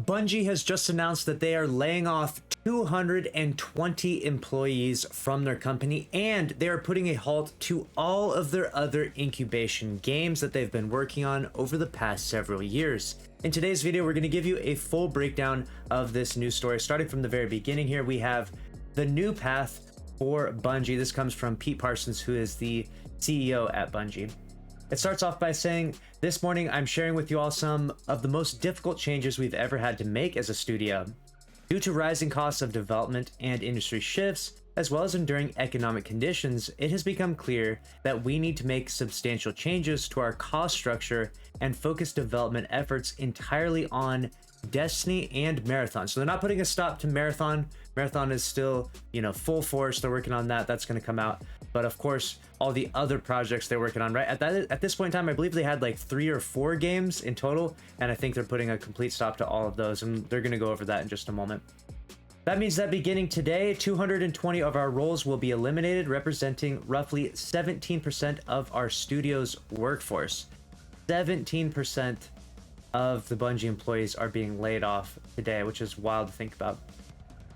Bungie has just announced that they are laying off 220 employees from their company, and they are putting a halt to all of their other incubation games that they've been working on over the past several years. In today's video, we're going to give you a full breakdown of this news story. Starting from the very beginning here, we have the new path for Bungie. This comes from Pete Parsons, who is the CEO at Bungie. It starts off by saying, "This morning I'm sharing with you all some of the most difficult changes we've ever had to make as a studio. Due to rising costs of development and industry shifts, as well as enduring economic conditions, it has become clear that we need to make substantial changes to our cost structure and focus development efforts entirely on Destiny and Marathon." So they're not putting a stop to Marathon. Marathon is still, full force. They're working on that. That's going to come out. But of course, all the other projects they're working on, right? At this point in time, I believe they had like 3 or 4 games in total. And I think they're putting a complete stop to all of those. And they're going to go over that in just a moment. That means that beginning today, 220 of our roles will be eliminated, representing roughly 17% of our studio's workforce. 17% of the Bungie employees are being laid off today, which is wild to think about.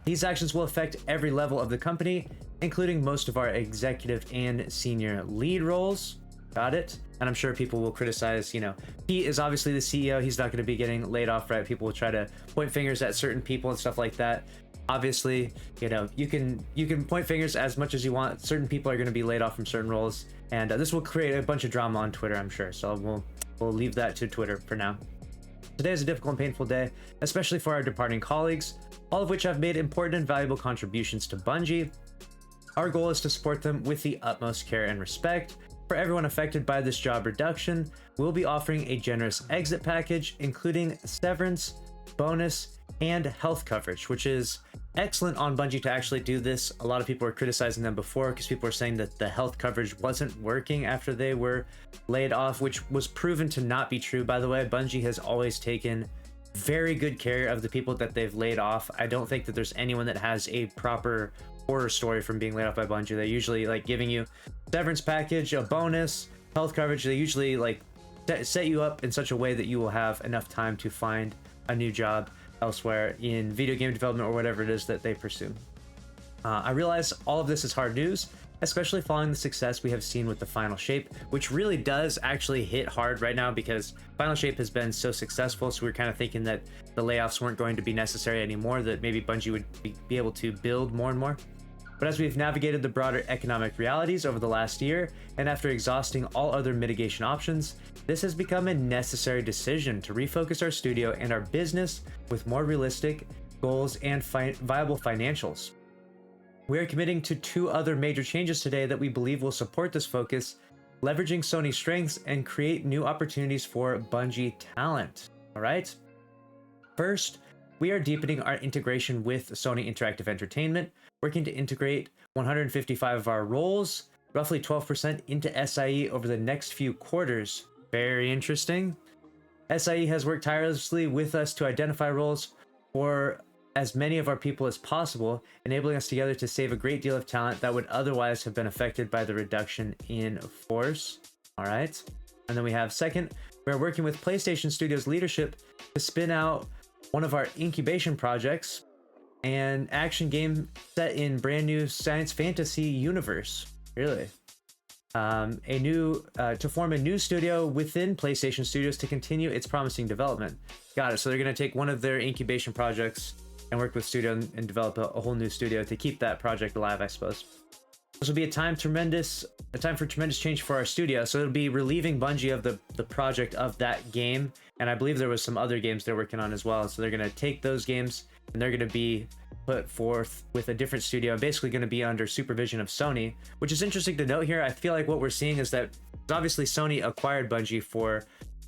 These actions will affect every level of the company, including most of our executive and senior lead roles. Got it? And I'm sure people will criticize, he is obviously the CEO. He's not going to be getting laid off, right? People will try to point fingers at certain people and stuff like that. Obviously, you can point fingers as much as you want. Certain people are going to be laid off from certain roles, and this will create a bunch of drama on Twitter, I'm sure. So we'll leave that to Twitter for now. Today is a difficult and painful day, especially for our departing colleagues, all of which have made important and valuable contributions to Bungie. Our goal is to support them with the utmost care and respect. For everyone affected by this job reduction, we'll be offering a generous exit package, including severance, bonus, and health coverage, which is excellent on Bungie to actually do this. A lot of people were criticizing them before because people were saying that the health coverage wasn't working after they were laid off, which was proven to not be true, by the way. Bungie has always taken very good care of the people that they've laid off. I don't think that there's anyone that has a proper horror story from being laid off by Bungie. They usually like giving you severance package, a bonus, health coverage. They usually like set you up in such a way that you will have enough time to find a new job elsewhere in video game development or whatever it is that they pursue. I realize all of this is hard news, especially following the success we have seen with the Final Shape, which really does actually hit hard right now because Final Shape has been so successful. So we're kind of thinking that the layoffs weren't going to be necessary anymore, that maybe Bungie would be able to build more and more. But as we've navigated the broader economic realities over the last year, and after exhausting all other mitigation options, this has become a necessary decision to refocus our studio and our business with more realistic goals and viable financials. We are committing to 2 other major changes today that we believe will support this focus, leveraging Sony's strengths and create new opportunities for Bungie talent. All right. First, we are deepening our integration with Sony Interactive Entertainment, working to integrate 155 of our roles, roughly 12% into SIE over the next few quarters. Very interesting. SIE has worked tirelessly with us to identify roles for as many of our people as possible, enabling us together to save a great deal of talent that would otherwise have been affected by the reduction in force. All right. And then we have second, we're working with PlayStation Studios leadership to spin out one of our incubation projects, an action game set in brand new science fantasy universe. Really? To form a new studio within PlayStation Studios to continue its promising development. Got it. So they're going to take one of their incubation projects and work with studio and develop a whole new studio to keep that project alive, I suppose. This will be a time for tremendous change for our studio. So it'll be relieving Bungie of the project of that game. And I believe there was some other games they're working on as well. So they're going to take those games and they're going to be put forth with a different studio, basically going to be under supervision of Sony, which is interesting to note here. I feel like what we're seeing is that obviously Sony acquired Bungie for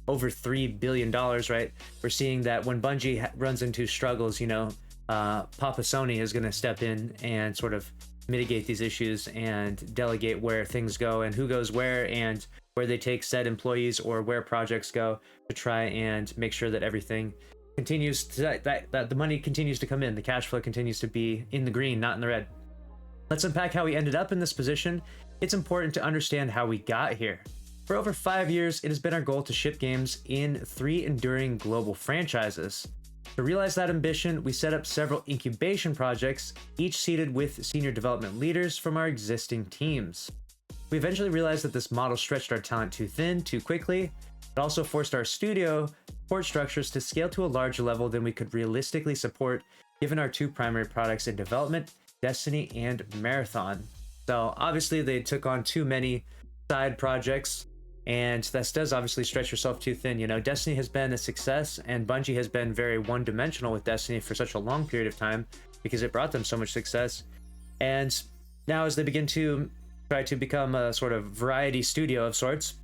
over $3 billion, right? We're seeing that when Bungie runs into struggles, Papa Sony is going to step in and sort of mitigate these issues and delegate where things go and who goes where and where they take said employees or where projects go to try and make sure that everything continues to, that the money continues to come in, the cash flow continues to be in the green, not in the red. Let's unpack how we ended up in this position. It's important to understand how we got here. For over 5 years, it has been our goal to ship games in 3 enduring global franchises. To realize that ambition, we set up several incubation projects, each seated with senior development leaders from our existing teams. We eventually realized that this model stretched our talent too thin, too quickly. It also forced our studio support structures to scale to a larger level than we could realistically support, given our two primary products in development, Destiny and Marathon. So obviously they took on too many side projects, and this does obviously stretch yourself too thin. You know, Destiny has been a success, and Bungie has been very one-dimensional with Destiny for such a long period of time because it brought them so much success. And now as they begin to try to become a sort of variety studio of sorts,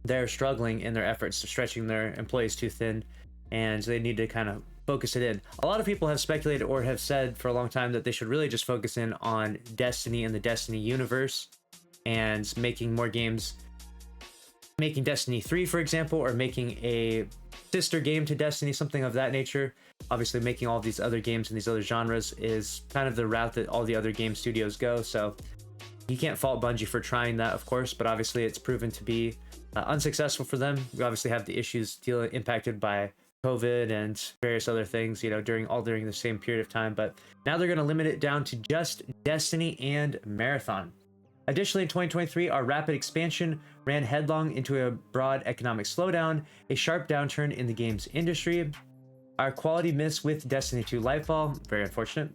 they're struggling in their efforts to stretching their employees too thin, and they need to kind of focus it in. A lot of people have speculated or have said for a long time that they should really just focus in on Destiny and the Destiny universe and making more games, making Destiny 3, for example, or making a sister game to Destiny, something of that nature. Obviously, making all these other games in these other genres is kind of the route that all the other game studios go, so you can't fault Bungie for trying that, of course, but obviously it's proven to be unsuccessful for them. We obviously have the issues impacted by COVID and various other things, you know, during the same period of time, but now they're going to limit it down to just Destiny and Marathon. Additionally, in 2023, our rapid expansion ran headlong into a broad economic slowdown, a sharp downturn in the games industry, our quality miss with Destiny 2 Lightfall, very unfortunate,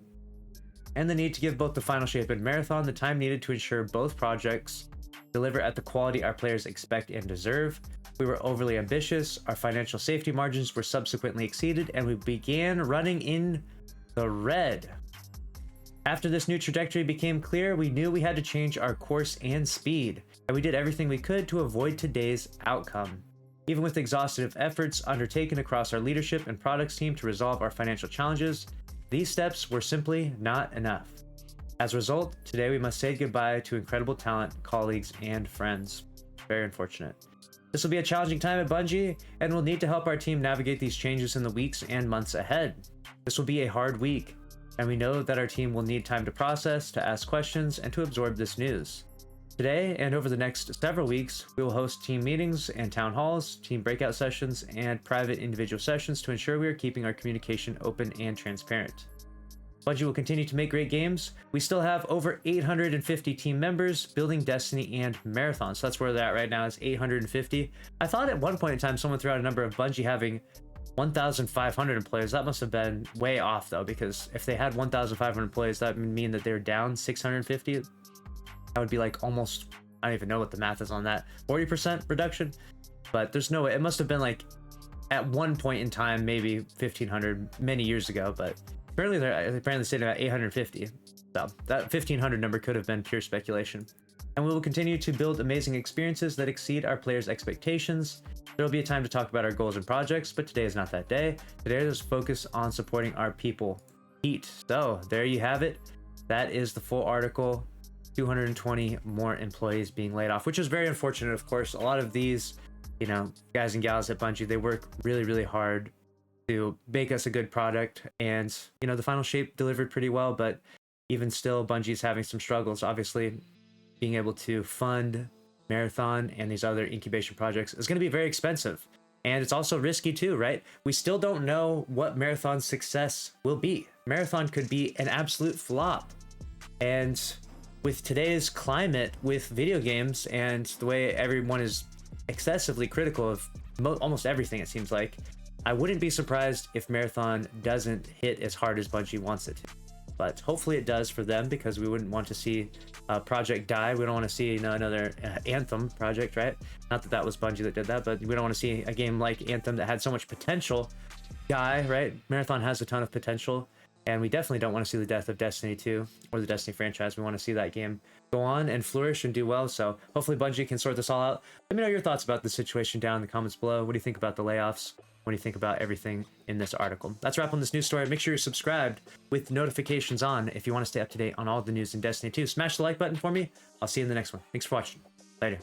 and the need to give both the Final Shape and Marathon the time needed to ensure both projects deliver at the quality our players expect and deserve. We were overly ambitious, our financial safety margins were subsequently exceeded, and we began running in the red. After this new trajectory became clear, we knew we had to change our course and speed, and we did everything we could to avoid today's outcome. Even with exhaustive efforts undertaken across our leadership and products team to resolve our financial challenges, these steps were simply not enough. As a result, today we must say goodbye to incredible talent, colleagues, and friends. Very unfortunate. This will be a challenging time at Bungie, and we'll need to help our team navigate these changes in the weeks and months ahead. This will be a hard week, and we know that our team will need time to process, to ask questions, and to absorb this news. Today, and over the next several weeks, we will host team meetings and town halls, team breakout sessions, and private individual sessions to ensure we are keeping our communication open and transparent. Bungie will continue to make great games. We still have over 850 team members building Destiny and Marathon. So that's where they're at right now, is 850. I thought at one point in time someone threw out a number of Bungie having 1,500 employees. That must have been way off though, because if they had 1,500 employees, that would mean that they're down 650. That would be like almost, I don't even know what the math is on that, 40% reduction. But there's no way. It must have been like at one point in time, maybe 1,500 many years ago, but apparently they're sitting at 850. So that 1,500 number could have been pure speculation. And we will continue to build amazing experiences that exceed our players' expectations. There will be a time to talk about our goals and projects, but today is not that day. Today is focus on supporting our people. Heat. So there you have it. That is the full article. 220 more employees being laid off, which is very unfortunate, of course. A lot of these, you know, guys and gals at Bungie, they work really, really hard to make us a good product, and you know, the Final Shape delivered pretty well, but even still Bungie's having some struggles. Obviously being able to fund Marathon and these other incubation projects is going to be very expensive, and it's also risky too, right? We still don't know what Marathon's success will be. Marathon could be an absolute flop, and with today's climate with video games and the way everyone is excessively critical of almost everything, it seems like, I wouldn't be surprised if Marathon doesn't hit as hard as Bungie wants it to. But hopefully it does for them, because we wouldn't want to see a project die. We don't want to see, you know, another Anthem project, right? Not that that was Bungie that did that, but we don't want to see a game like Anthem that had so much potential die, right? Marathon has a ton of potential, and we definitely don't want to see the death of Destiny 2 or the Destiny franchise. We want to see that game go on and flourish and do well. So hopefully Bungie can sort this all out. Let me know your thoughts about the situation down in the comments below. What do you think about the layoffs? What do you think about everything in this article? That's a wrap on this news story. Make sure you're subscribed with notifications on if you want to stay up to date on all the news in Destiny 2. Smash the like button for me. I'll see you in the next one. Thanks for watching. Later.